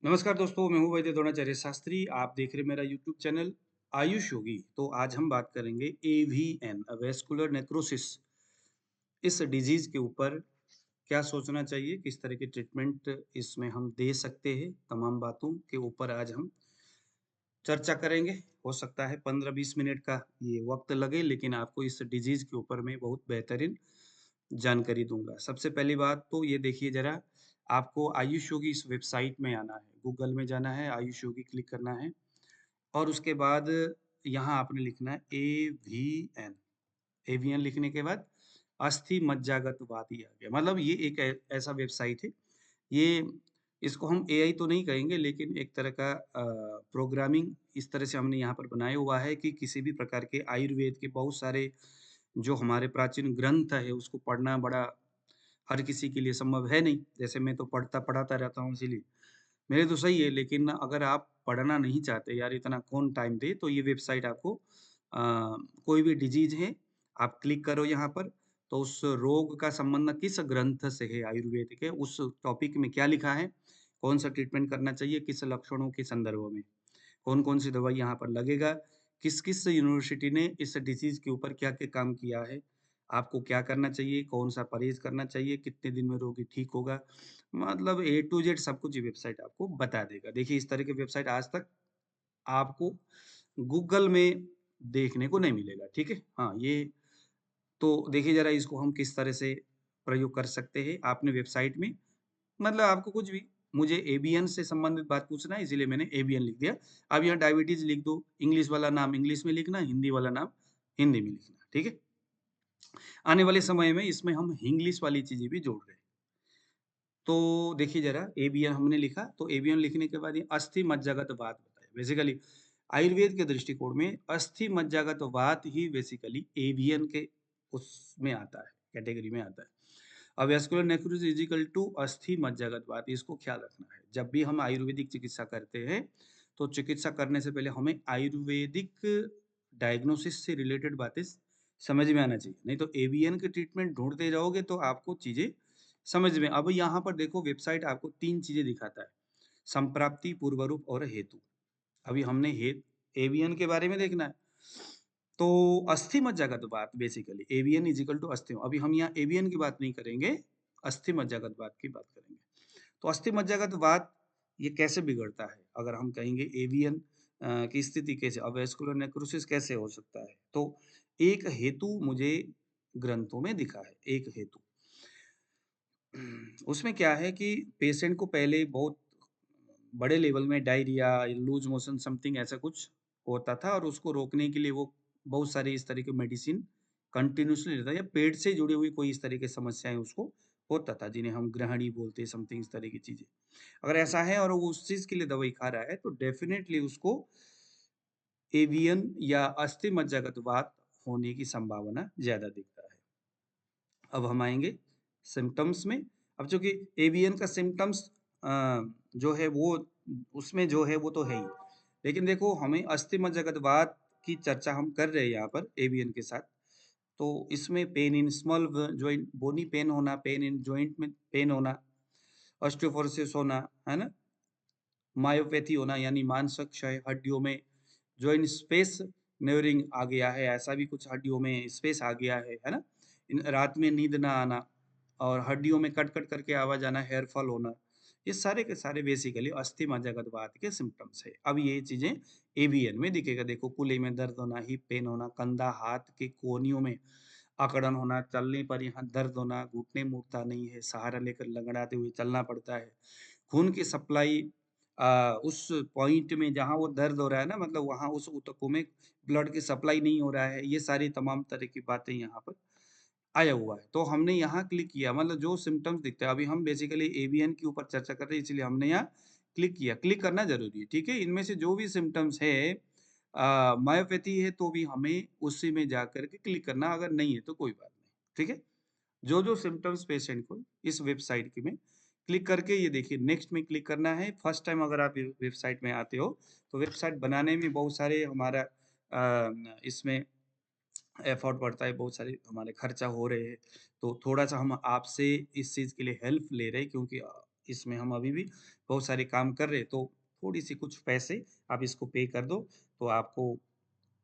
नमस्कार दोस्तों, मैं हूँ वैद्य द्रोणाचार्य शास्त्री। आप देख रहे हैं मेरा यूट्यूब चैनल आयुष योगी। तो आज हम बात करेंगे एवीएन वेस्कुलर नेक्रोसिस इस डिजीज के ऊपर क्या सोचना चाहिए, किस तरह की ट्रीटमेंट इसमें हम दे सकते हैं। तमाम बातों के ऊपर आज हम चर्चा करेंगे। हो सकता है 15-20 मिनट का ये वक्त लगे, लेकिन आपको इस डिजीज के ऊपर मैं बहुत बेहतरीन जानकारी दूंगा। सबसे पहली बात तो ये देखिए जरा, आपको आयुष योगी इस वेबसाइट में आना है, गूगल में जाना है, आयुष योगी क्लिक करना है और उसके बाद यहाँ आपने लिखना है एवीएन। एवीएन लिखने के बाद अस्थि मज्जागत वादी आ गया। मतलब ये एक ऐसा वेबसाइट है। ये इसको हम एआई तो नहीं कहेंगे, लेकिन एक तरह का प्रोग्रामिंग इस तरह से हमने यहाँ पर बनाया हुआ है कि किसी भी प्रकार के आयुर्वेद के बहुत सारे जो हमारे प्राचीन ग्रंथ है उसको पढ़ना बड़ा हर किसी के लिए संभव है नहीं। जैसे मैं तो पढ़ाता रहता हूँ इसीलिए। मेरे तो सही है, लेकिन अगर आप पढ़ना नहीं चाहते, यार इतना कौन टाइम दे, तो ये वेबसाइट आपको कोई भी डिजीज़ है, आप क्लिक करो यहाँ पर, तो उस रोग का संबंध किस ग्रंथ से है आयुर्वेद के, उस टॉपिक में क्या लिखा है, कौन-सा ट्रीटमेंट करना चाहिए, किस लक्षणों के संदर्भ में, कौन-कौन सी दवाई यहाँ पर लगेगा, किस-किस यूनिवर्सिटी ने इस डिसीज़ के ऊपर क्या-क्या काम किया है, आपको क्या करना चाहिए, कौन-सा परहेज़ करना चाहिए, कितने दिन में रोगी ठीक होगा। मतलब ए टू ज़ेड सब कुछ ये वेबसाइट आपको बता देगा। देखिए इस तरह की वेबसाइट आज तक आपको गूगल में देखने को नहीं मिलेगा, ठीक है? हाँ, ये तो देखिए ज़रा इसको हम किस तरह से प्रयोग कर सकते हैं। आपने वेबसाइट में मतलब आपको कुछ भी मुझे एबीएन से संबंधित बात पूछना है, इसीलिए मैंने एबीएन लिख दिया। अब यहाँ डायबिटीज़ लिख दो, इंग्लिश वाला नाम इंग्लिश में लिखना, हिंदी वाला नाम हिंदी में लिखना, ठीक है? आने वाले समय में इसमें हम हिंग्लिश वाली चीज़ें भी जोड़ रहे हैं। तो देखिए ज़रा, एबीएन हमने लिखा, तो एबीएन लिखने के बाद ये अस्थि मज्जागत वात बताया। बेसिकली आयुर्वेद के दृष्टिकोण में अस्थि मज्जागत वात ही बेसिकली एबीएन के उसमें आता है, कैटेगरी में आता है। अब vascular necrosis is equal to अस्थि मज्जागत वात, इसको ख्याल रखना है। जब भी हम आयुर्वेदिक चिकित्सा करते हैं, तो चिकित्सा करने से पहले हमें आयुर्वेदिक डायग्नोसिस से रिलेटेड बातें समझ में आना चाहिए। नहीं तो एबीएन के ट्रीटमेंट ढूँढते जाओगे तो आपको चीज़ें समझ में। अब यहाँ पर देखो वेबसाइट आपको 3 चीज़ें दिखाता है, संप्राप्ति, पूर्व रूप और हेतु। अभी हमने हे एवीएन के बारे में देखना है। तो अस्थि मज्जागत बात basically AVN is equal to अस्थि। अभी हम यहाँ एवीएन की बात नहीं करेंगे, अस्थि मज्जागत बात की बात करेंगे। तो अस्थि मज्जागत बात ये कैसे बिगड़ता है? अगर हम कहेंगे एवीएन की स्थिति कैसे, अवैस्कुलर नेक्रोसिस कैसे हो सकता है? तो एक हेतु मुझे ग्रंथों में दिखा है, एक हेतु। उसमें क्या है कि पेशेंट को पहले बहुत बड़े लेवल में डायरिया, लूज़ मोशन समथिंग ऐसा कुछ होता था और उसको रोकने के लिए वो बहुत सारी इस तरह की मेडिसिन कंटिन्यूअसली लेता या पेट से जुड़ी हुई कोई इस तरह की समस्याएँ उसको होता था, जिन्हें हम ग्रहणी बोलते हैं समथिंग इस तरह की चीज़ें। अगर ऐसा है और वो उस चीज़ के लिए दवाई खा रहा है तो डेफ़िनेटली उसको एवियन या अस्थि मज्जागत वात होने की संभावना ज़्यादा दिखता है। अब हम आएँगे सिम्पटम्स में। अब चूँकि एवीएन का सिम्पटम्स जो है वो उसमें जो है वो तो है ही। लेकिन देखो हमें अस्थि मज्जागतवात की चर्चा हम कर रहे हैं यहाँ पर एवीएन के साथ। तो इसमें pain in small joint, bony pain होना, पेन इन जॉइंट में पेन होना, ऑस्टियोपोरोसिस होना, है ना? मायोपैथी होना यानी मांसक क्षय, हड्डियों में जॉइंट स्पेस नेवरिंग आ गया है, ऐसा भी कुछ हड्डियों में स्पेस आ गया है ना? रात में नींद ना आना और हड्डियों में कट-कट करके आवाज़ आना, हेयर फॉल होना, ये सारे के सारे बेसिकली अस्थि मज्जागत वात के सिम्पटम्स है। अब ये चीज़ें एवीएन में दिखेगा, देखो कूल्हे में दर्द होना, हिप पेन होना, कंधा हाथ के कोहनियों में अकड़न होना, चलने पर यहाँ दर्द होना, घुटने मुड़ता नहीं है, सहारा लेकर लंगड़ाते हुए चलना पड़ता है। खून की सप्लाई उस पॉइंट में जहाँ वो दर्द हो रहा है ना, मतलब वहाँ उस ऊतकों में ब्लड की सप्लाई नहीं हो रहा है, ये सारी तमाम तरह की बातें यहाँ पर आया हुआ है। तो हमने यहाँ क्लिक किया, मतलब जो सिम्पटम्स दिखते हैं, अभी हम बेसिकली एवीएन के ऊपर चर्चा कर रहे हैं, इसलिए हमने यहाँ क्लिक किया। क्लिक करना ज़रूरी है, ठीक है? इनमें से जो भी सिम्पटम्स है मायोपैथी है तो भी हमें उसी में जाकर के क्लिक करना, अगर नहीं है तो कोई बात नहीं, ठीक है? जो-जो सिम्पटम्स पेशेंट को इस वेबसाइट की में क्लिक करके ये देखिए नेक्स्ट में क्लिक करना है। फर्स्ट टाइम अगर आप वेबसाइट में आते हो, तो वेबसाइट बनाने में बहुत सारे हमारा इसमें एफर्ट पड़ता है, बहुत सारे हमारे खर्चा हो रहे हैं। तो थोड़ा-सा हम आपसे इस चीज़ के लिए हेल्प ले रहे हैं, क्योंकि इसमें हम अभी भी बहुत सारे काम कर रहे हैं, तो थोड़ी-सी कुछ पैसे आप इसको पे कर दो, तो आपको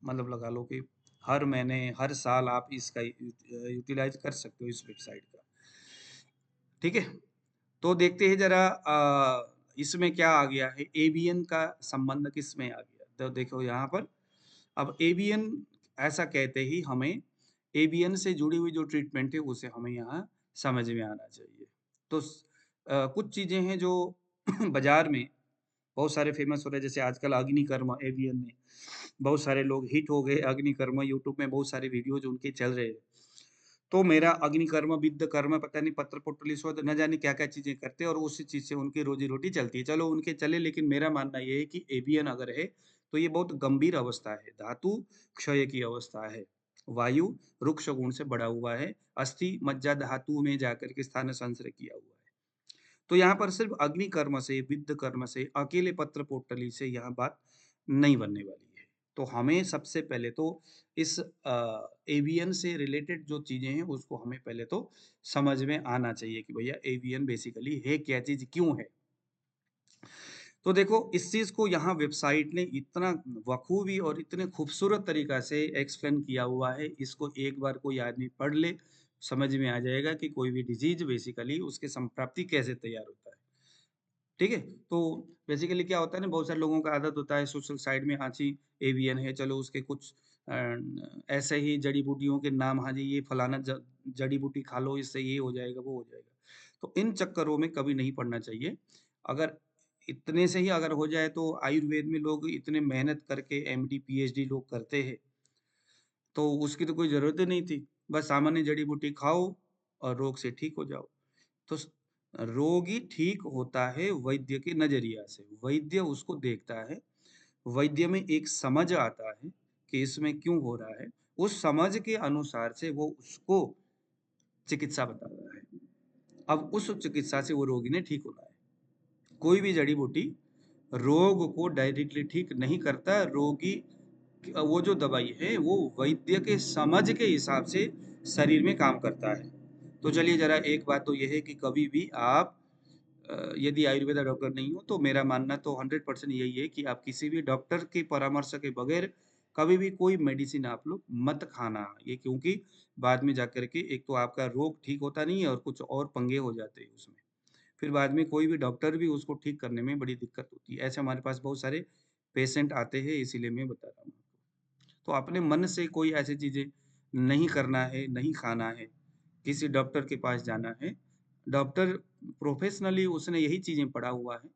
मतलब लगा लो कि हर महीने, हर साल आप इसका यूटिलाइज़ कर सकते हो इस वेबसाइट का। ठीक है? तो देखते हैं ज़रा इसमें क्या आ गया है, एवीएन का संबंध किसमें आ गया? तो देखो यहाँ पर, अब एवीएन ऐसा कहते ही हमें एवीएन से जुड़ी हुई जो ट्रीटमेंट है उसे हमें यहाँ समझ में आना चाहिए। तो कुछ चीज़ें हैं जो बाज़ार में बहुत सारे फेमस हो रहे हैं, जैसे आजकल अग्निकर्मा एवीएन में बहुत सारे लोग हिट हो गए। अग्निकर्मा यूट्यूब में बहुत सारे वीडियोज़ उनके चल रहे हैं। तो मेरा अग्निकर्म, विद्यकर्म, पता नहीं पत्र पुटली शोध, न जाने क्या-क्या चीज़ें करते हैं और उसी चीज़ से उनकी रोज़ी-रोटी चलती है। चलो उनके चले, लेकिन मेरा मानना ये है कि एवीएन अगर है, तो ये बहुत गंभीर अवस्था है। धातु क्षय की अवस्था है। वायु रुक्ष गुण से बढ़ा हुआ है। अस्थि मज्जा धातु में जाकर के स्थान संचय किया हुआ है। तो यहाँ पर सिर्फ अग्निकर्म से, विद्यकर्म से, अकेले पत्र पोटली से यहाँ बात नहीं बनने वाली है। तो हमें सबसे पहले तो इस एवीएन से रिलेटेड जो चीज़ें हैं उसको हमें पहले तो समझ में आना चाहिए कि भैया एवीएन बेसिकली है क्या चीज़, क्यों है? तो देखो इस चीज़ को यहाँ वेबसाइट ने इतना बखूबी और इतने खूबसूरत तरीक़ा से एक्सप्लेन किया हुआ है, इसको एक बार कोई आदमी पढ़ ले, समझ में आ जाएगा कि कोई भी डिज़ीज़ बेसिकली उसके संप्राप्ति कैसे तैयार होता है। ठीक है? तो बेसिकली क्या होता है ना, बहुत सारे लोगों का आदत होता है सोशल साइट में, हाँ जी, एवीएन है, चलो उसके कुछ ऐसे ही जड़ी-बूटियों के नाम, हाँ जी, ये फलाना जड़ी-बूटी खा लो, इससे ये हो जाएगा, वो हो जाएगा। तो इन चक्करों में कभी नहीं पड़ना चाहिए। अगर इतने से ही अगर हो जाए, तो आयुर्वेद में लोग इतने मेहनत करके एमडी, पीएचडी लोग करते हैं, तो उसकी तो कोई ज़रूरत ही नहीं थी। बस सामान्य जड़ी-बूटी खाओ और रोग से ठीक हो जाओ। तो रोगी ठीक होता है वैद्य के नजरिया से। वैद्य उसको देखता है, वैद्य में एक समझ आता है कि इसमें क्यों हो रहा है। उस समझ के अनुसार से वो उसको चिकित्सा बताता है। अब उस चिकित्सा से वो रोगी ने ठीक होना है। कोई भी जड़ी बूटी रोग को डायरेक्टली ठीक नहीं करता। रोगी वो जो दवाई है वो वैद्य के समझ के हिसाब से शरीर में काम करता है। तो चलिए ज़रा एक बात तो ये है कि कभी भी आप यदि आयुर्वेदा डॉक्टर नहीं हो, तो मेरा मानना तो 100% यही है कि आप किसी भी डॉक्टर के परामर्श के बगैर कभी भी कोई मेडिसिन आप लोग मत खाना। ये क्योंकि बाद में जाकर के एक तो आपका रोग ठीक होता नहीं है और कुछ और पंगे हो जाते हैं उसमें। फिर बाद में कोई भी डॉक्टर भी उसको ठीक करने में बड़ी दिक्कत होती है। ऐसे हमारे पास बहुत सारे पेशेंट आते हैं, इसीलिए मैं बता रहा हूँ। तो अपने मन से कोई ऐसी चीज़ें नहीं करना है, नहीं खाना है, किसी डॉक्टर के पास जाना है। डॉक्टर प्रोफ़ेशनली उसने यही चीज़ें पढ़ा हुआ है,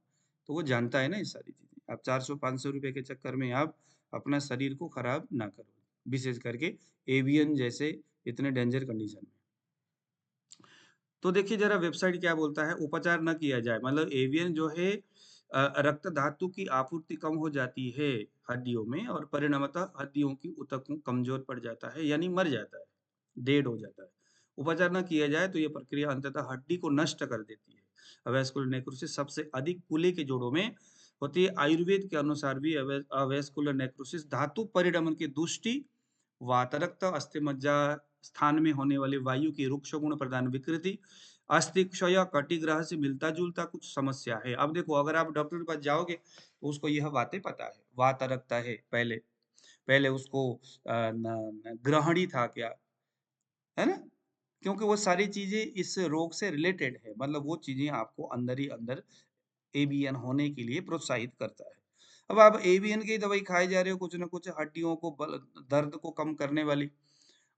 तो वो जानता है ना ये सारी चीज़ें। आप 400-500 रुपए के चक्कर में आप अपना शरीर को खराब ना करो, विशेष करके एवियन जैसे इतने डेंजर कंडीशन में। तो देखिए ज़रा वेबसाइट क्या बोलता है, उपचार ना किया जाए, मतलब एवियन जो है रक्त धातु की आपूर्ति कम हो जाती है हड्डियों में और परिणामतः हड्डियों की ऊतक कमज़ोर पड़ जाता है, यानी मर जाता है, डेड हो जाता है। उपचार ना किया जाए तो ये प्रक्रिया अंततः हड्डी को नष्ट कर देती है। अवैस्कुलर नेक्रोसिस सबसे अधिक कूल्हे के जोड़ों में होती है। आयुर्वेद के अनुसार भी अवैस्कुलर नेक्रोसिस धातु परिणमन की दुष्टि, वातरक्त, अस्थिमज्जा स्थान में होने वाली वायु की रुक्ष गुण प्रदान विकृति, अस्थि क्षय, कटिग्रह से मिलता-जुलता कुछ समस्या है। अब देखो अगर आप डॉक्टर के पास जाओगे तो उसको यह बातें पता है, वातरक्त है पहले, पहले उसको न न ग्रहणी था क्या, है ना? क्योंकि वो सारी चीज़ें इस रोग से रिलेटेड है, मतलब वो चीज़ें आपको अंदर ही अंदर एवीएन होने के लिए प्रोत्साहित करता है। अब आप एवीएन की दवाई खाए जा रहे हो कुछ न कुछ हड्डियों को दर्द को कम करने वाली,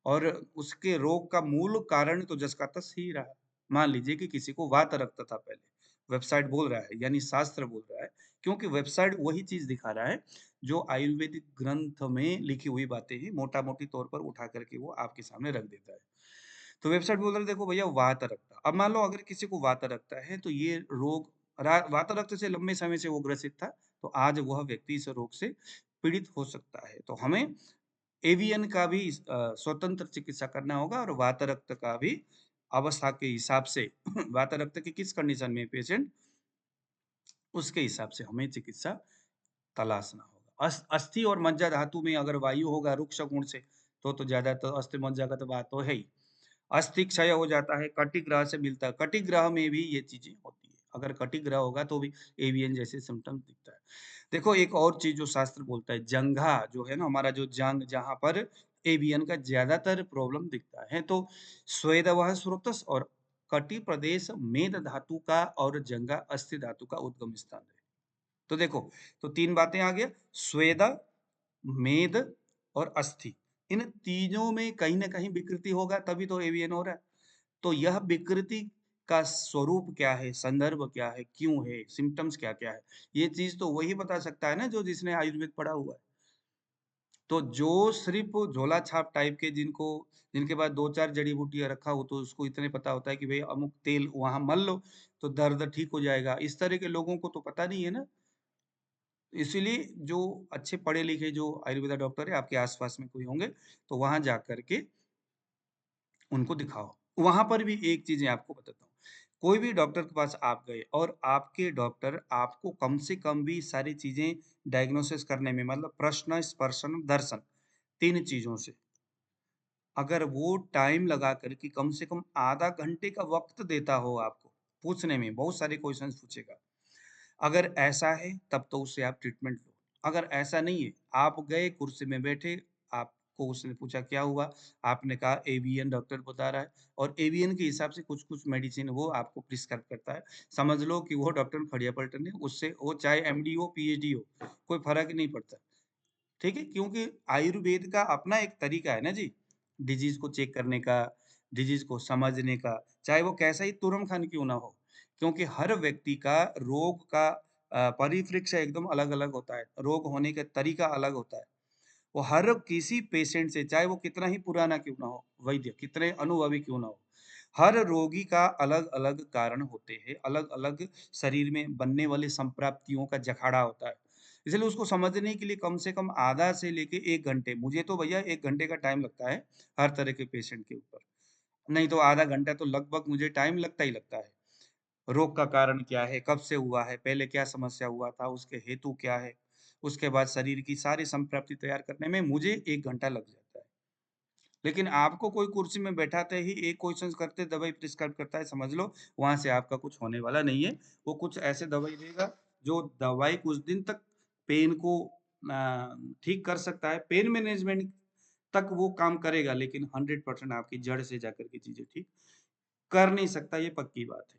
और उसके रोग का मूल कारण तो जस का तस ही रहा। मान लीजिए कि किसी को वात रक्त था पहले, वेबसाइट बोल रहा है यानी शास्त्र बोल रहा है, क्योंकि वेबसाइट वही चीज़ दिखा रहा है जो आयुर्वेदिक ग्रंथ में लिखी हुई बातें ही मोटा-मोटी तौर पर उठा करके वो आपके सामने रख देता है। तो वेबसाइट बोल रहा है देखो भैया वात रक्त, अब मान लो अगर किसी को वात रक्त है तो ये रोग वात रक्त से लंबे समय से वो ग्रसित था, तो आज वह व्यक्ति इस रोग से पीड़ित हो सकता है। तो हमें एवीएन का भी स्वतंत्र चिकित्सा करना होगा और वात रक्त का भी अवस्था के हिसाब से वात रक्त की किस कंडीशन में पेशेंट, उसके हिसाब से हमें चिकित्सा तलाशना होगा। अस्थि और मज्जा धातु में अगर वायु होगा रुक्ष गुण से, तो ज्यादातर अस्थि मज्जा का तो बात तो है ही। अस्थि क्षय हो जाता है, कटिग्रह से मिलता है, कटिग्रह में भी ये चीजें होती है। अगर कटिग्रह होगा तो भी एवीएन जैसे सिम्पटम्स दिखता है। देखो एक और चीज़ जो शास्त्र बोलता है, जंघा जो है ना हमारा जो जांघ जहाँ पर एवीएन का ज़्यादातर प्रॉब्लम दिखता है, तो स्वेदवह स्रोतस और कटि प्रदेश मेद धातु का और जंघा अस्थि धातु का उद्गम स्थान है। तो देखो, तो 3 बातें आ गया, स्वेद, मेद और अस्थि। इन तीनों में कहीं न कहीं विकृति होगा तभी तो एवीएन हो रहा है। तो यह विकृति का स्वरूप क्या है, संदर्भ क्या है, क्यों है, सिम्पटम्स क्या-क्या है? ये चीज़ तो वही बता सकता है ना जो जिसने आयुर्वेद पढ़ा हुआ है। तो जो सिर्फ़ झोला छाप टाइप के जिनके पास 2-4 जड़ी-बूटियाँ रखा हो तो उसको इतने पता होता है कि भई अमुक तेल वहाँ मल लो, तो दर्द ठीक हो जाएगा। इस तरह के लोगों को तो पता नहीं है ना। इसीलिए जो अच्छे पढ़े-लिखे जो आयुर्वेदा डॉक्टर है, आपके आस-पास में कोई होंगे, तो वहाँ जा कर के उनको दिखाओ। वहाँ पर भी एक चीज़ मैं आपको बताता हूँ, कोई भी डॉक्टर के पास आप गए और आपके डॉक्टर आपको कम से कम भी सारी चीज़ें डायग्नोसिस करने में मतलब प्रश्न, स्पर्शन, दर्शन 3 चीज़ों से, अगर वो टाइम लगा कर के कम से कम आधा घंटे का वक़्त देता हो आपको, पूछने में, बहुत सारे क्वेश्चन्स पूछेगा। अगर ऐसा है तब तो उससे आप ट्रीटमेंट लो। अगर ऐसा नहीं है, आप गए कुर्सी में बैठे, आपको उसने पूछा क्या हुआ? आपने कहा एवीएन डॉक्टर बता रहा है और एवीएन के हिसाब से कुछ-कुछ मेडिसिन वो आपको प्रिस्क्राइब करता है। समझ लो कि वो डॉक्टर खड़िया पलटन है, उससे वो चाहे एमडी हो, पीएचडी हो, कोई फ़र्क नहीं पड़ता। ठीक है? क्योंकि आयुर्वेद का अपना एक तरीका है ना जी, डिज़ीज़ को चेक करने का, डिज़ीज़ को समझने का, चाहे वो कैसा ही तुरम-खान क्यों ना हो। क्योंकि हर व्यक्ति का रोग का परिप्रेक्ष्य एकदम अलग-अलग होता है, रोग होने का तरीका अलग होता है। वो हर किसी पेशेंट से चाहे वो कितना ही पुराना क्यों ना हो, वैद्य कितने अनुभवी क्यों ना हो, हर रोगी का अलग-अलग कारण होते हैं, अलग-अलग शरीर में बनने वाली संप्राप्तियों का जखाड़ा होता है। इसलिए उसको समझने के लिए कम से कम आधा से लेके 1 घंटे, मुझे तो भैया 1 घंटे का टाइम लगता है, हर तरह के पेशेंट के ऊपर। नहीं तो आधा घंटा तो लगभग मुझे टाइम लगता ही लगता है। रोग का कारण क्या है? कब से हुआ है? पहले क्या समस्या हुआ था? उसके हेतु क्या है? उसके बाद शरीर की सारी संप्राप्ति तैयार करने में मुझे 1 घंटा लग जाता है। लेकिन आपको कोई कुर्सी में बैठाते ही एक क्वेश्चन करते दवाई प्रिस्क्राइब करता है, समझ लो वहाँ से आपका कुछ होने वाला नहीं है। वो कुछ ऐसे दवाई देगा, जो दवाई कुछ दिन तक पेन को ठीक कर सकता है। पेन मैनेजमेंट तक वो काम करेगा, लेकिन 100% आपकी जड़ से जाकर के चीज़ें ठीक कर नहीं सकता, ये पक्की बात है।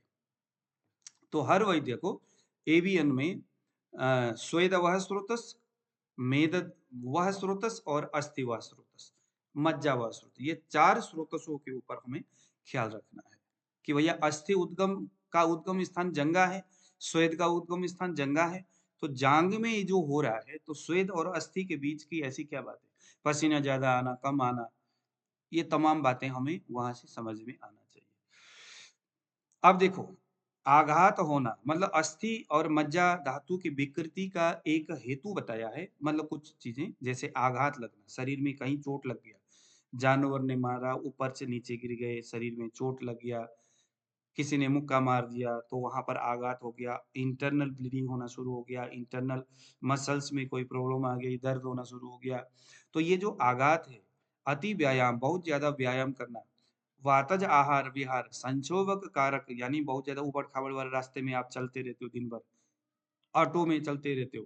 तो हर वैद्य को एवीएन में स्वेद वह स्रोतस, मेद वह स्रोतस और अस्थि वह स्रोतस, मज्जा वह स्रोत, ये 4 स्रोतसों के ऊपर हमें ख्याल रखना है कि भैया अस्थि उद्गम स्थान जंघा है, स्वेद का उद्गम स्थान जंघा है। तो जांघ में ये जो हो रहा है, तो स्वेद और अस्थि के बीच की ऐसी क्या बात है? पसीना ज़्यादा आना, कम आना, ये तमाम बातें हमें वहाँ से समझ में आना चाहिए। अब देखो, आघात होना मतलब अस्थि और मज्जा धातु की विकृति का एक हेतु बताया है, मतलब कुछ चीजें जैसे आघात लगना, शरीर में कहीं चोट लग गया, जानवर ने मारा, ऊपर से नीचे गिर गए, शरीर में चोट लग गया, किसी ने मुक्का मार दिया तो वहां पर आघात हो गया, इंटरनल ब्लीडिंग होना शुरू हो गया, इंटरनल मसल्स में कोई प्रॉब्लम आ गई, दर्द होना शुरू हो गया। तो ये जो आघात है, अति व्यायाम, बहुत ज्यादा व्यायाम करना, वातज आहार विहार, संक्षोभक कारक यानी बहुत ज्यादा ऊबड़-खाबड़ वाले रास्ते में आप चलते रहते हो दिन भर, ऑटो में चलते रहते हो,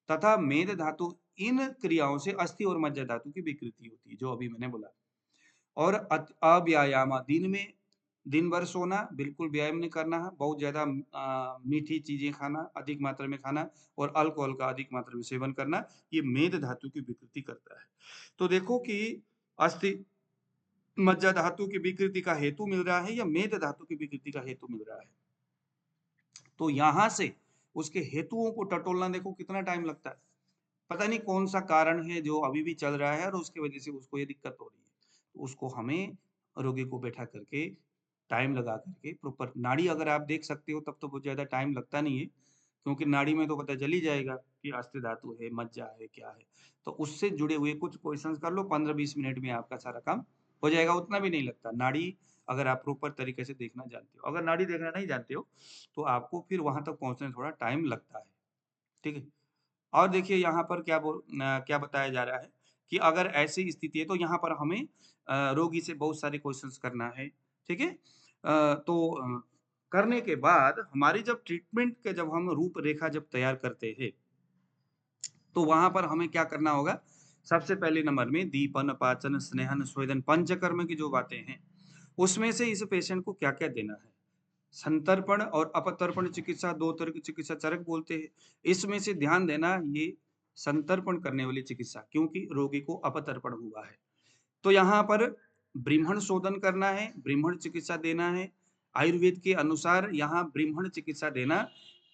तथा मेद धातु, इन क्रियाओं से अस्थि और मज्जा धातु की विकृति होती है, जो अभी मैंने बोला। और अव्यायाम, दिन में दिन भर सोना, बिल्कुल व्यायाम नहीं करना है, बहुत ज़्यादा मीठी चीज़ें खाना, अधिक मात्रा में खाना और अल्कोहल का अधिक मात्रा में सेवन करना, ये मेद धातु की विकृति करता है। तो देखो कि अस्थि मज्जा धातु की विकृति का हेतु मिल रहा है या मेद धातु की विकृति का हेतु मिल रहा है। तो यहाँ से उसके हेतुओं को टटोलना देखो कितना टाइम लगता है। पता नहीं कौन-सा कारण है जो अभी भी चल रहा है और उसकी वजह से उसको ये दिक्कत हो रही है। तो उसको हमें रोगी को बैठा करके टाइम लगा करके प्रॉपर नाड़ी अगर आप देख सकते हो तब तो बहुत ज़्यादा टाइम लगता नहीं है, क्योंकि नाड़ी में तो पता चल ही जाएगा कि अस्थि धातु है, मज्जा है, क्या है। तो उससे जुड़े हुए कुछ क्वेश्चंस कर लो, 15-20 मिनट में आपका सारा काम हो जाएगा, उतना भी नहीं लगता। नाड़ी अगर आप प्रॉपर तरीके से देखना जानते हो। अगर नाड़ी देखना नहीं जानते हो, तो आपको फिर वहाँ तक पहुँचने में थोड़ा टाइम लगता है। ठीक है? और देखिए यहाँ पर क्या बताया जा रहा है कि अगर ऐसी स्थिति है तो यहाँ पर हमें रोगी से बहुत सारे क्वेश्चंस करना है, ठीक है? तो करने के बाद हमारी जब ट्रीटमेंट के जब हम रूपरेखा जब तैयार करते हैं, तो वहाँ पर हमें क्या करना होगा? सबसे पहले नंबर में दीपन, पाचन, स्नेहन, स्वेदन, पंचकर्म की जो बातें हैं, उसमें से इस पेशेंट को क्या-क्या देना है? संतर्पण और अपतर्पण चिकित्सा 2 तरह की चिकित्सा चरक बोलते हैं। इसमें से ध्यान देना ये संतर्पण करने वाली चिकित्सा क्योंकि रोगी को अपतर्पण हुआ है। तो यहाँ पर ब्रीह्मण शोधन करना है, ब्रीह्मण चिकित्सा देना है। आयुर्वेद के अनुसार यहाँ ब्रीह्मण चिकित्सा देना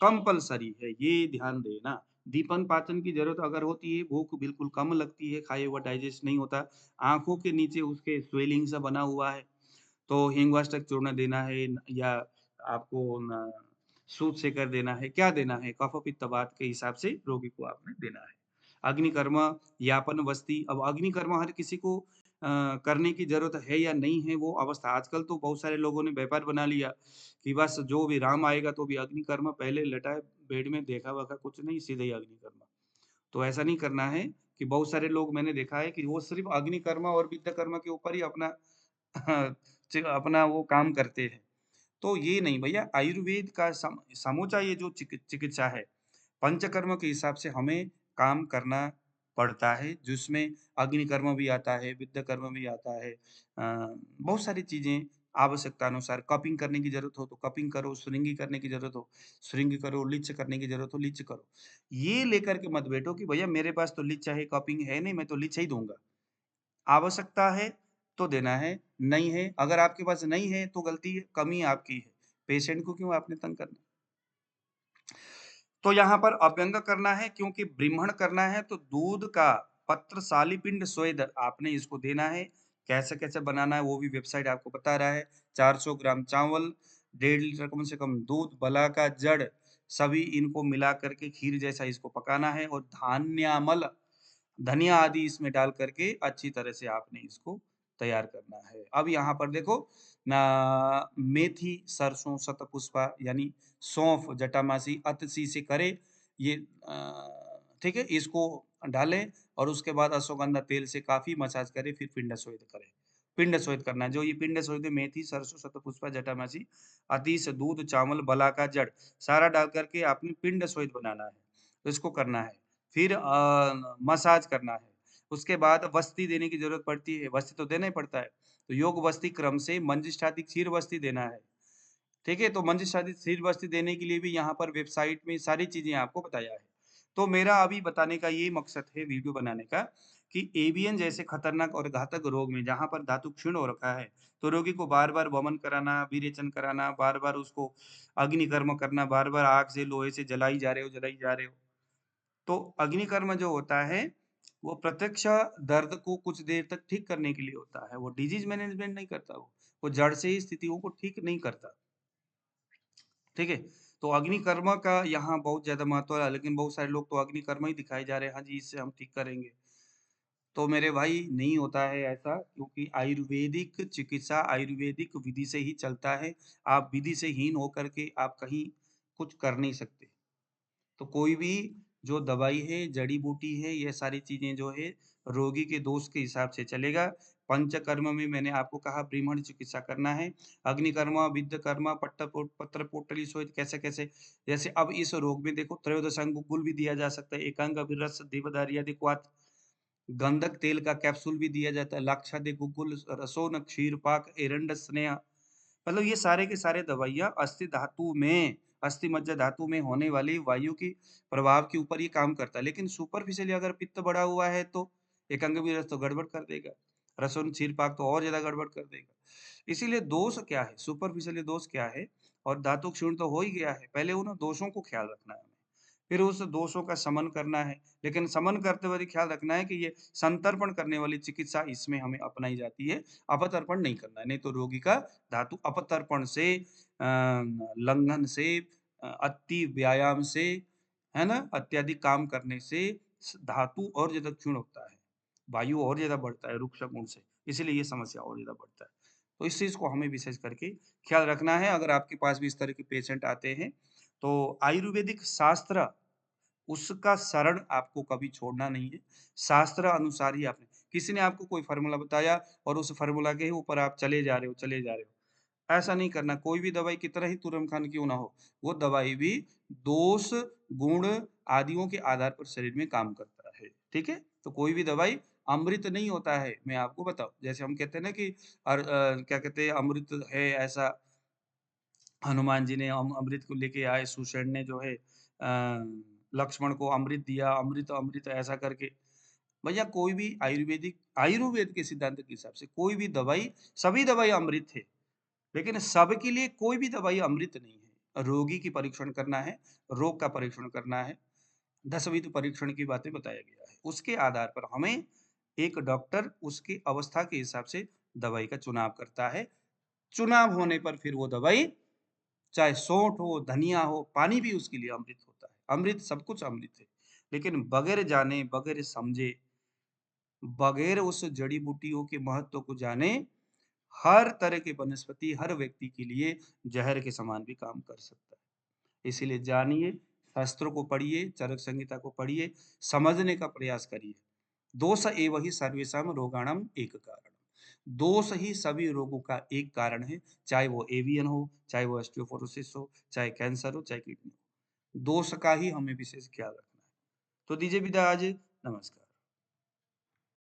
कंपल्सरी है, ये ध्यान देना। दीपन पाचन की ज़रूरत अगर होती है, भूख बिल्कुल कम लगती है, खाया हुआ डाइजेस्ट नहीं होता, आँखों के नीचे उसके स्वेलिंग सा बना हुआ है, तो हिंगवाष्टक चूर्ण देना है या आपको न सूत सेकर देना है, क्या देना है? कफ पित्त वात के हिसाब से रोगी को आपने देना है। अग्निकर्म, यापन, वस्ती अब अग्निकर्म हर किसी को करने की ज़रूरत है या नहीं है वो अवस्था आजकल तो बहुत सारे लोगों ने व्यापार बना लिया कि बस जो भी राम आएगा तो भी अग्निकर्म पहले लेटा है बेड में देखा-वखा कुछ नहीं सीधे ही अग्निकर्म। तो ऐसा नहीं करना है कि बहुत सारे लोग मैंने देखा है कि वो सिर्फ़ अग्निकर्म और विद्याकर्म के ऊपर ही अपना अपना वो काम करते हैं। तो ये नहीं भैया आयुर्वेद का समूचा ये जो चिकित्सा है, पंचकर्म के हिसाब से हमें काम करना पड़ता है, जिसमें अग्निकर्म भी आता है, विद्यकर्म भी आता है। बहुत सारी चीज़ें आवश्यकता अनुसार कपिंग करने की ज़रूरत हो तो कपिंग करो, श्रिंगी करने की ज़रूरत हो, श्रिंग करो, लिच करने की ज़रूरत हो, लिच करो। ये लेकर के मत बैठो कि भैया मेरे पास तो लिच है, कपिंग है नहीं, मैं तो लिच ही दूँगा। आवश्यकता है तो देना है, नहीं है अगर आपके पास नहीं है तो गलती है, कमी आपकी है। पेशेंट को क्यों आपने तंग करना? तो यहाँ पर अभ्यंग करना है क्योंकि ब्रीह्मण करना है तो दूध का पत्र सालीपिंड स्वेद आपने इसको देना है। कैसे-कैसे बनाना है वो भी वेबसाइट आपको बता रहा है। 400 ग्राम चावल, 1.5 लीटर कम से कम दूध, बला का जड़ सभी इनको मिला कर के खीर जैसा इसको पकाना है और धान्यामल धनिया आदि इसमें डाल करके अच्छी तरह से आपने इसको तैयार करना है। अब यहाँ पर देखो मेथी, सरसों, शतपुष्पा यानी सौंफ, जटामासी, अतसी से करे ये ठीक है? इसको डालें और उसके बाद अश्वगंधा तेल से काफ़ी मसाज करें, फिर पिंड स्वेद करें। पिंड स्वेद करना है, जो ये पिंड स्वेद में मेथी, सरसों, शतपुष्पा, जटामासी, अतीस, दूध, चावल, बला का जड़ सारा डाल कर के आपने पिंड स्वेद बनाना है। तो इसको करना है। फिर मसाज करना है। उसके बाद वस्ती देने की ज़रूरत पड़ती है, वस्ती तो देना ही पड़ता है। तो योग वस्ती क्रम से मंजिष्ठादि क्षीर वस्ती देना है। ठीक है? तो मंजिष्ठादि क्षीर वस्ती देने के लिए भी यहाँ पर वेबसाइट में सारी चीज़ें आपको बताया है। तो मेरा अभी बताने का ये मकसद है वीडियो बनाने का कि एवीएन जैसे खतरनाक और घातक रोग में जहाँ पर धातु क्षीण हो रखा है, तो रोगी को बार-बार वमन कराना, विरेचन कराना, बार-बार उसको अग्निकर्म करना, बार-बार आग से लोहे से जलाई जा रहे हो, जलाई जा रहे हो। तो अग्निकर्म जो होता है, वो प्रत्यक्ष दर्द को कुछ देर तक ठीक करने के लिए होता है, वो डिजीज़ मैनेजमेंट नहीं करता वो। वो जड़ से ही स्थितियों को ठीक नहीं करता, ठीक है? तो अग्निकर्म का यहाँ बहुत ज़्यादा महत्व है, लेकिन बहुत सारे लोग तो अग्निकर्म ही दिखाए जा रहे हैं, हाँ जी, इससे हम ठीक करेंगे। तो मेरे भाई नहीं होता है ऐसा क्योंकि आयुर्वेदिक चिकित्सा आयुर्वेदिक विधि से ही चलता है। आप विधि से हीन होकर के आप कहीं कुछ कर नहीं सकते। तो कोई भी जो दवाई है, जड़ी-बूटी है, ये सारी चीज़ें जो है रोगी के दोष के हिसाब से चलेगा। पंचकर्म में मैंने आपको कहा ब्रीह्मण चिकित्सा करना है। अग्निकर्म, विद्यकर्म, पत्र पोटली शोथ कैसे-कैसे जैसे अब इस रोग में देखो त्रयोदशांग गुग्गुल भी दिया जा सकता है, एकांग अभिरस देवदारी आदि क्वाथ गंधक तेल का कैप्सूल भी दिया जाता है, लाक्षादि गुग्गुल, रसोन, क्षीरपाक, एरंड स्नेह मतलब ये सारे के सारे दवाइयाँ अस्थि मज्जा धातु में होने वाली वायु की प्रभाव के ऊपर ये काम करता है। लेकिन सुपरफिशियली अगर पित्त बढ़ा हुआ है तो एकांग भी तो गड़बड़ कर देगा। रसोन क्षीरपाक तो और ज़्यादा गड़बड़ कर देगा। इसीलिए दोष क्या है? सुपरफिशियली दोष क्या है? और धातु क्षीण तो हो ही गया है। पहले उन दोषों को ख्याल रखना है हमें। फिर उस दोषों का शमन करना है। लेकिन शमन करते वक़्त ख्याल रखना है कि ये संतर्पण करने वाली चिकित्सा इसमें हमें अपनाई जाती है। अपतर्पण नहीं करना है, नहीं तो रोगी का धातु अपतर्पण से लंघन से अति व्यायाम से, है ना? अत्यधिक काम करने से धातु और ज़्यादा क्षीण होता है। वायु और ज़्यादा बढ़ता है रुक्ष गुण से, इसीलिए ये समस्या और ज़्यादा बढ़ता है। तो इस चीज़ को हमें विशेष करके ख्याल रखना है, अगर आपके पास भी इस तरह के पेशेंट आते हैं, तो आयुर्वेदिक शास्त्र उसका शरण आपको कभी छोड़ना नहीं है। शास्त्र अनुसार ही आपने किसी ने आपको कोई फ़ॉर्मूला बताया और उस फ़ॉर्मूला के ऊपर आप चले जा रहे हो, चले जा रहे हो। ऐसा नहीं करना, कोई भी दवाई कितना ही तुरंत खान क्यों ना हो, वो दवाई भी दोष, गुण आदियों के आधार पर शरीर में काम करता है, ठीक है? तो कोई भी दवाई अमृत नहीं होता है, मैं आपको बताऊँ। जैसे हम कहते हैं ना कि क्या कहते हैं अमृत है ऐसा, हनुमान जी ने अमृत को लेके आए, सुषेण ने जो है लक्ष्मण को अमृत दिया, अमृत अमृत ऐसा करके। भैया कोई भी आयुर्वेद के सिद्धांत के हिसाब से कोई भी दवाई, सभी दवाई अमृत है, लेकिन सबके लिए कोई भी दवाई अमृत नहीं है। रोगी की परीक्षण करना है, रोग का परीक्षण करना है, 10 विध परीक्षण की बातें बताया गया है। उसके आधार पर हमें एक डॉक्टर उसकी अवस्था के हिसाब से दवाई का चुनाव करता है। चुनाव होने पर फिर वो दवाई चाहे सौंठ हो, धनिया हो, पानी भी उसके लिए अमृत होता है। अमृत सब कुछ अमृत है। लेकिन बगैर जाने, बगैर समझे, बगैर उस जड़ी-बूटियों के महत्व को जाने, हर तरह की वनस्पति हर व्यक्ति के लिए ज़हर के समान भी काम कर सकता है। इसीलिए जानिए, शास्त्रों को पढ़िए, चरक संहिता को पढ़िए, समझने का प्रयास करिए। दोष एव हि सर्वेषां रोगाणाम एक कारण। दोष ही सभी रोगों का एक कारण है, चाहे वो एवियन हो, चाहे वो ऑस्टियोपोरोसिस हो, चाहे कैंसर हो, चाहे किडनी हो। दोष का ही हमें विशेष ख्याल रखना है। तो दीजिए विदा आज, नमस्कार।